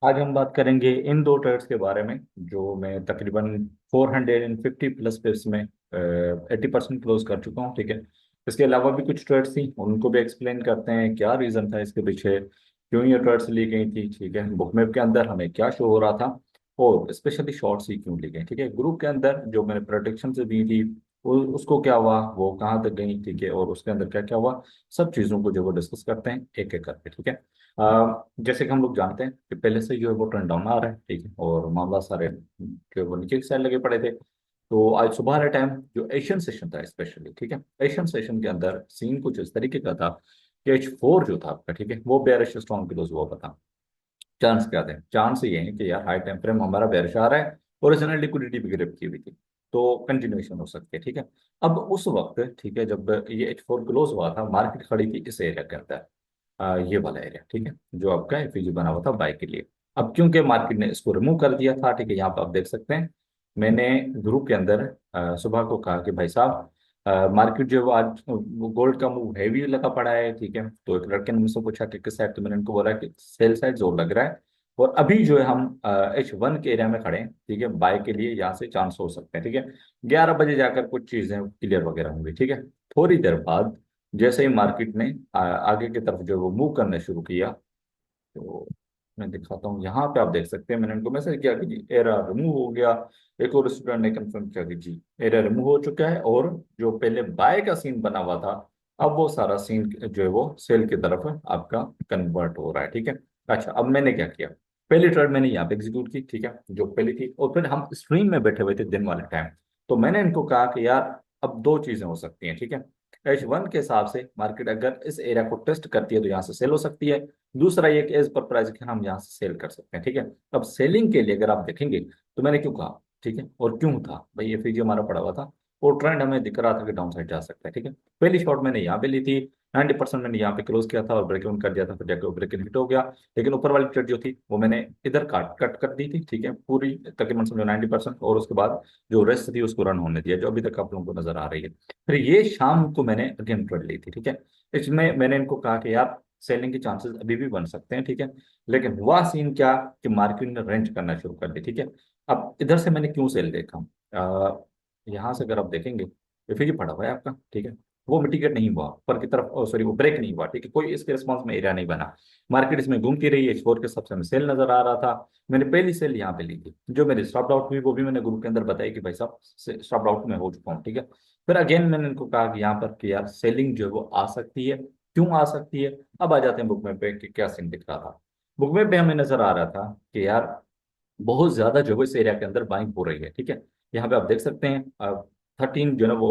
आज हम बात करेंगे इन दो ट्रेड्स के बारे में जो मैं तकरीबन 450 प्लस पिप्स में 80% क्लोज कर चुका हूँ। ठीक है। इसके अलावा भी कुछ ट्रेड्स थी, उनको भी एक्सप्लेन करते हैं क्या रीज़न था इसके पीछे, क्यों ये ट्रेड्स ली गई थी। ठीक है। बुक मैप के अंदर हमें क्या शो हो रहा था और स्पेशली शॉर्ट्स ही क्यों ली गई। ठीक है। ग्रुप के अंदर जो मैंने प्रोडिक्शन से दी थी उसको क्या हुआ, वो कहाँ तक गई। ठीक है। और उसके अंदर क्या क्या हुआ, सब चीज़ों को जो वो डिस्कस करते हैं एक एक करके। ठीक है। जैसे कि हम लोग जानते हैं कि पहले से जो है वो ट्रेंड डाउन आ रहा है। ठीक है। और मामला सारे जो है वो नीचे की साइड लगे पड़े थे। तो आज सुबह वाले टाइम जो एशियन सेशन था स्पेशली, ठीक है, एशियन सेशन के अंदर सीन कुछ इस तरीके का था कि H4 जो था आपका, ठीक है, वो बेarish स्ट्रॉन्ग क्लोज हुआ था। चांस क्या थे, चांस ये है कि यार हाई टाइम फ्रेम हमारा बेarish आ रहा है और इसने लिक्विडिटी भी ग्रिप की हुई थी, तो कंटिन्यूएशन हो सकती है। ठीक है। अब उस वक्त, ठीक है, जब ये H4 क्लोज हुआ था, मार्केट खड़ी थी इस एरिया के अंदर, ये वाला एरिया, ठीक है, जो आपका एफईजी बना हुआ था बाय के लिए। अब क्योंकि मार्केट ने इसको रिमूव कर दिया था, ठीक है, यहाँ पर आप देख सकते हैं, मैंने ग्रुप के अंदर सुबह को कहा कि भाई साहब, मार्केट जो है वो आज गोल्ड का मूव हैवी लगा पड़ा है। ठीक है। तो एक लड़के ने मुझसे पूछा कि किस साइड, तो मैंने उनको बोला कि सेल साइड जोर लग रहा है और अभी जो है हम H1 के एरिया में खड़े हैं। ठीक है। बाय के लिए यहाँ से चांस हो सकते हैं। ठीक है। 11 बजे जाकर कुछ चीजें क्लियर वगैरह होंगी। ठीक है। थोड़ी देर बाद जैसे ही मार्केट ने आगे की तरफ जो है वो मूव करना शुरू किया, तो मैं दिखाता हूँ, यहाँ पे आप देख सकते हैं, मैंने उनको मैसेज किया कि जी एरर रिमूव हो गया। एक और स्टूडेंट ने कंफर्म किया कि जी एरर रिमूव हो चुका है और जो पहले बाय का सीन बना हुआ था, अब वो सारा सीन जो है वो सेल की तरफ आपका कन्वर्ट हो रहा है। ठीक है। अच्छा, अब मैंने क्या किया, पहली ट्रेड मैंने यहाँ पे एग्जीक्यूट की, ठीक है, जो पहली थी, और फिर हम स्ट्रीम में बैठे हुए थे दिन वाले टाइम। तो मैंने इनको कहा कि यार अब दो चीजें हो सकती हैं। ठीक है। H1 के हिसाब से मार्केट अगर इस एरिया को टेस्ट करती है तो यहाँ से सेल हो सकती है। दूसरा ये कि एज पर प्राइस के हम यहाँ से सेल कर सकते हैं। ठीक है। अब सेलिंग के लिए अगर आप देखेंगे तो मैंने क्यों कहा, ठीक है, और क्यों था भाई, ये फीजी हमारा पड़ा हुआ था और ट्रेंड हमें दिख रहा था कि डाउन साइड जा सकता है। ठीक है। पहली शॉट मैंने यहाँ पे ली थी, 90% मैंने यहाँ पे क्लोज किया था और ब्रेक इवन कर दिया था, फिर जाके ब्रेक इन हिट हो गया। लेकिन ऊपर वाली ट्रेड जो थी वो मैंने इधर काट कट कर दी थी। ठीक है, पूरी तकरीबन समझो 90%, और उसके बाद जो रेस्ट थी उसको रन होने दिया, जो अभी तक आप लोगों को नजर आ रही है। फिर ये शाम को मैंने अगेन ट्रेड ली थी। ठीक है। इसमें मैंने इनको कहा कि यार सेलिंग के चांसेस अभी भी बन सकते हैं। ठीक है। लेकिन हुआ सीन क्या कि मार्केट ने रेंज करना शुरू कर दी। ठीक है। अब इधर से मैंने क्यों सेल देखा, यहाँ से अगर आप देखेंगे तो फिर ये पड़ा हुआ है आपका, ठीक है, वो मिटिगेट नहीं हुआ ऊपर की तरफ, सॉरी वो ब्रेक नहीं हुआ। ठीक है। कोई इसके रिस्पॉन्स में एरिया नहीं बना, मार्केट इसमें घूमती रही, एक्सपोर्ट के सबसे में सेल नजर आ रहा था। मैंने पहली सेल यहाँ पे ली थी, जो मेरी स्टॉप आउट हुई वो भी मैंने ग्रुप के अंदर बताई कि भाई साहब स्टॉप आउट में हो चुका हूँ। ठीक है। फिर अगेन मैंने इनको कहा कि यहाँ पर कि यार सेलिंग जो है वो आ सकती है, क्यों आ सकती है। अब आ जाते हैं बुक में पे कि क्या सीन दिख रहा था। बुक में पे हमें नजर आ रहा था कि यार बहुत ज्यादा जो है इस एरिया के अंदर बाइंग हो रही है। ठीक है। यहाँ पे आप देख सकते हैं 13 जो है ना वो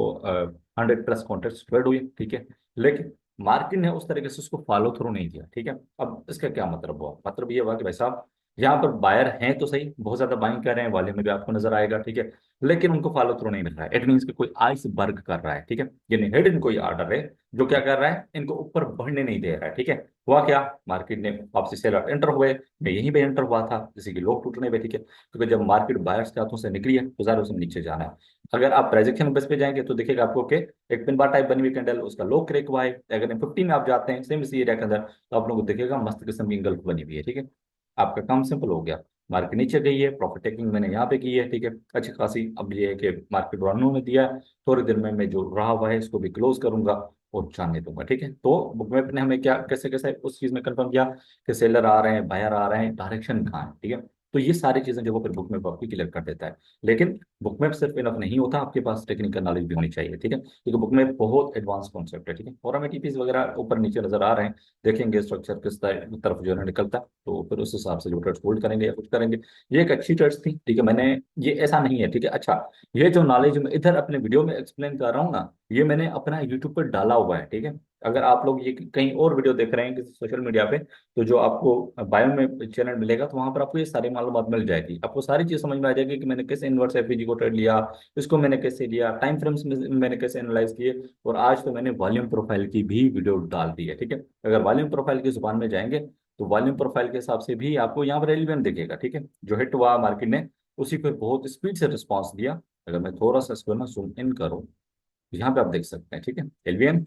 100 प्लस कॉन्ट्रैक्ट ट्रेड हुई। ठीक है। लेकिन मार्केट ने उस तरीके से उसको फॉलो थ्रू नहीं किया। ठीक है। अब इसका क्या मतलब हुआ, मतलब ये हुआ कि भाई साहब यहाँ पर बायर हैं तो सही, बहुत ज्यादा बाइंग कर रहे हैं, वाले में भी आपको नजर आएगा। ठीक है। लेकिन उनको फॉलो थ्रू नहीं मिल रहा है, इट मीन्स कि कोई आइसबर्ग कर रहा है। ठीक है। यानी हिडन कोई ऑर्डर है जो क्या कर रहा है, इनको ऊपर बढ़ने नहीं दे रहा है। ठीक है। हुआ क्या, मार्केट ने वापसी सेलर एंटर हुए, मैं यहीं पे एंटर हुआ था जैसे कि लोग टूटने पे। ठीक है। क्योंकि जब मार्केट बायर्स के हाथों से निकली है तो ज़रा उसे नीचे जाना है। अगर आप ट्रांजेक्शन बेस पे जाएंगे तो दिखेगा आपको कि एक पिन बार टाइप बनी हुई कैंडल, उसका लो क्रेक हुआ है। अगर 50 में आप जाते हैं सेम इसी एरिया के अंदर तो आप लोगों को दिखेगा मस्त किस्म की इंगल्फ बनी हुई है। ठीक है। आपका काम सिंपल हो गया, मार्केट नीचे गई है, प्रॉफिट टेकिंग मैंने यहाँ पे की है। ठीक है, अच्छी खासी। अब ये है कि मार्केट रन में दिया है, थोड़ी देर में मैं जो रहा हुआ है इसको भी क्लोज करूंगा और जाने दूंगा। ठीक है। तो बुक मैप ने हमें क्या कैसे कैसे उस चीज में कंफर्म किया कि सेलर आ रहे हैं, बायर आ रहे हैं, डायरेक्शन कहाँ है। ठीक है। तो ये सारी चीजें जो वो फिर बुक मैप आपकी क्लियर कर देता है। लेकिन बुक मैप सिर्फ इनफ नहीं होता, आपके पास टेक्निकल नॉलेज भी होनी चाहिए। ठीक है, क्योंकि बुक मैप बहुत एडवांस कॉन्सेप्ट है। ठीक है। और हमें टीपीस वगैरह ऊपर नीचे नजर आ रहे हैं, देखेंगे स्ट्रक्चर किस तरफ जो है निकलता है, तो फिर उस हिसाब से जो ट्रेड्स होल्ड करेंगे या कुछ करेंगे। ये एक अच्छी ट्रेड्स थी। ठीक है। मैंने ये ऐसा नहीं है, ठीक है, अच्छा, ये जो नॉलेज मैं इधर अपने वीडियो में एक्सप्लेन कर रहा हूँ ना, ये मैंने अपना यूट्यूब पर डाला हुआ है। ठीक है। अगर आप लोग ये कहीं और वीडियो देख रहे हैं किसी सोशल मीडिया पे, तो जो आपको बायो में चैनल मिलेगा तो वहां पर आपको ये सारी मालूमात मिल जाएगी, आपको सारी चीज समझ में आ जाएगी कि मैंने कैसे इन्वर्स एफईजी को ट्रेड लिया, इसको मैंने कैसे लिया, टाइम फ्रेम्स में मैंने कैसे एनालाइज किए। और आज तो मैंने वॉल्यूम प्रोफाइल की भी वीडियो डाल दी है। ठीक है। अगर वॉल्यूम प्रोफाइल की जुबान में जाएंगे तो वॉल्यूम प्रोफाइल के हिसाब से भी आपको यहाँ पर रेलिवेंट दिखेगा। ठीक है। जो हिट हुआ मार्केट ने उसी पर बहुत स्पीड से रिस्पॉन्स दिया। अगर मैं थोड़ा सा इसको ना जूम इन करूँ, यहाँ पे आप देख सकते हैं, ठीक है, एलवीएन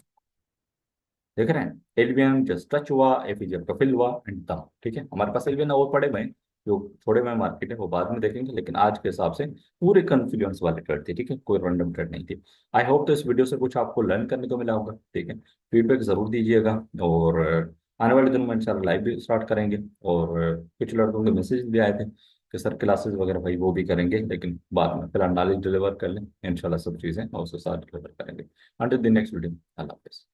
देख रहे हैं, एलवीएन जस्ट टच हुआ, एफईजी का फिल हुआ एंड दम। ठीक है। हमारे पास एलवीएन और पड़े हुए हैं, जो छोड़े हुए मार्केट है वो बाद में देखेंगे, लेकिन आज के हिसाब से पूरे कॉन्फिडेंस वाले ट्रेड थे, ठीक है, कोई रैंडम ट्रेड नहीं थी। आई होप तो इस वीडियो से कुछ आपको लर्न करने को मिला होगा, ठीक है। फीडबैक जरूर दीजिएगा। और आने वाले दिनों में इंशाल्लाह लाइव भी स्टार्ट करेंगे। और कुछ लड़कों के मैसेज भी आए थे कि सर क्लासेस वगैरह भाई वो भी करेंगे, लेकिन बाद में फिलहाल नॉलेज डिलीवर कर लें, इंशाल्लाह सब चीज़ें और उसके साथ डिलीवर करेंगे। अंटिल द नेक्स्ट वीडियो, अल्लाह हाफिज़।